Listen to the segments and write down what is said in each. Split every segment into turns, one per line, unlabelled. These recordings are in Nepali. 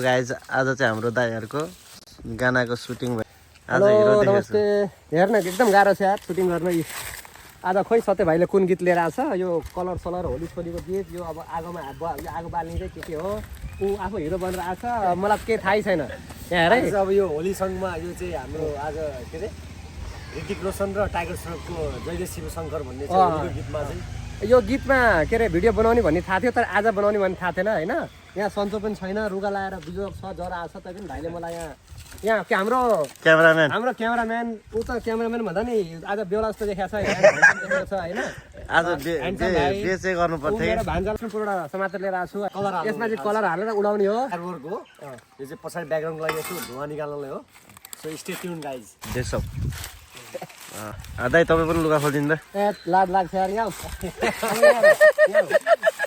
गाइज आज चाहिँ हाम्रो दाइहरुको गानाको सुटिङ भयो। आज
हेलो
हिरो
नमस्ते। हेर्न एकदम गाह्रो छ यार सुटिङ गर्न। आज खोइ सत्य भाइले कुन गीत लिएर आछ। यो कलर सलर होली सोलीको गीत। यो अब आगोमा आगो बाल्ने चाहिँ के हो। ऊ आफू हिरो बनेर आछ। मलाई केही थाहै छैन यहाँ हेर है।
अब यो होली सङमा यो चाहिँ हाम्रो आज के अरे ऋतिक रोशन र टाइगर श्रफको जय जय शिव शङ्कर भन्ने छ होलीको गीतमा चाहिँ।
यो गीतमा के अरे भिडियो बनाउने भन्ने थाहा थियो तर आज बनाउने भन्ने थाहा थिएन होइन। यहाँ सन्चो पनि छैन, रुगा लाएर बिजोग छ, ज्वरो आएको छ। तैपनि भाइले मलाई यहाँ हाम्रो क्यामेराम्यान ऊ त क्यामेराम्यान भन्दा नि आज बेला जस्तो देखाएको छ होइन।
आज बेचे गर्नु पर्थ्यो।
भान्जा पुरा समातेर लिएर आएको छु। यसमा चाहिँ कलर हालेर उडाउने हो।
आर्टवर्क हो यो चाहिँ पछाडि ब्याकग्राउन्डको लागि यसो धुवा निकाल्नलाई हो। So stay tune guys.
देशो दाइ तपाईँ पनि लुगा खोलिदिनु त।
ए लाज लाग्छ यार यहाँ।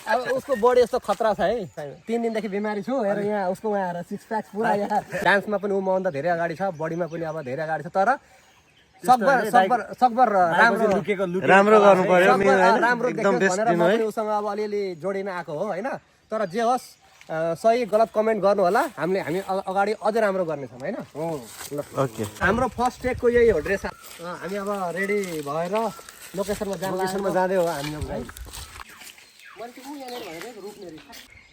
अब उसको बडी यस्तो खतरा छ है। 3 दिनदेखि बिमारी छु। हेर यहाँ उसको आएर सिक्स प्याक्स पुरा यहाँ। डान्समा पनि ऊ मभन्दा धेरै अगाडि छ, बडीमा पनि अब धेरै अगाडि छ। तर सकबर
राम्रो गर्नु पर्यो
राम्रो
एकदम बेस्ट दिनु है।
उसँग अब अलिअलि जोडिन आएको हो होइन। तर जे होस् सही गलत कमेन्ट गर्नु होला। हामी अगाडि अझै राम्रो गर्नेछौँ होइन।
ओके
हाम्रो फर्स्ट टेकको यही हो ड्रेस। हामी अब रेडी भएर लोकेसनमा
जाँदै हो हामी अब गाइज।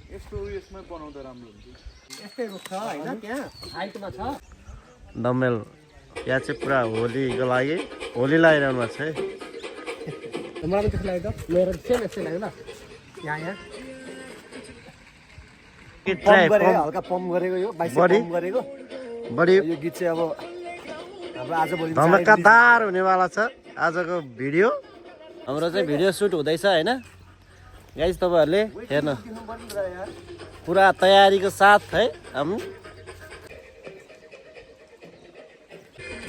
यस्तो उयसमै बनाउँदा राम्रो हुन्छ।
यस्तै रुख छ होइन त्यहाँ हाइटमा छ।
डम्बेल यहाँ चाहिँ पुरा होलीको लागि होली लगाइरहनु भएको छ है।
मलाई पनि त्यस्तो लाग्यो त। मेरो सेम यस्तै लाग्यो ल। यहाँ
हल्का पम्प गरेको यो बाइसेप पम्प गरेको
बडी
यो गीत चाहिँ अब हाम्रो आजभोलि
धमाकादार हुनेवाला छ आजको भिडियो। हाम्रो चाहिँ भिडियो सुट हुँदैछ होइन गाइज। तपाईँहरूले हेर्नु पुरा तयारीको साथ है हामी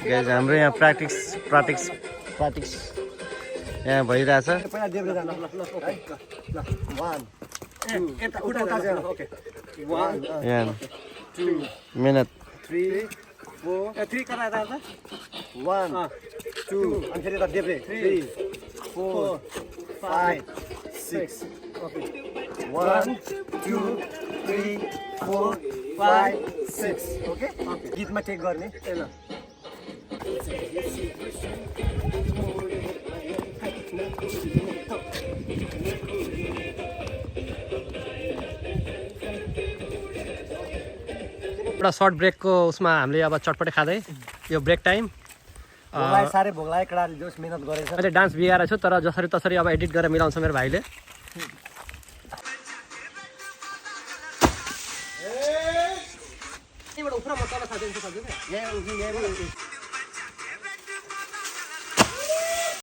गाइज। हाम्रो यहाँ प्र्याक्टिस यहाँ भइरहेछ।
पहिला देब्रे जानु ल ल ल 1 2 ओके 1 2
मेहनत
3 4
3 कता यता
1 2 अनि फेरि यता देब्रे 3 4 5 6 ओके 1 2 3 4 5 6 ओके गीतमा टेक गर्ने ल।
एउटा सर्ट ब्रेकको उसमा हामीले अब चटपटे खाँदै यो ब्रेक टाइम।
भोगलाई साह्रै भोगलाई केटाले जोस मिहिनेत गरेछ।
अहिले डान्स बिगाएर छु तर जसरी तसरी अब एडिट गरेर मिलाउँछ मेरो भाइले। यहीँबाट उफ्र म तल साथी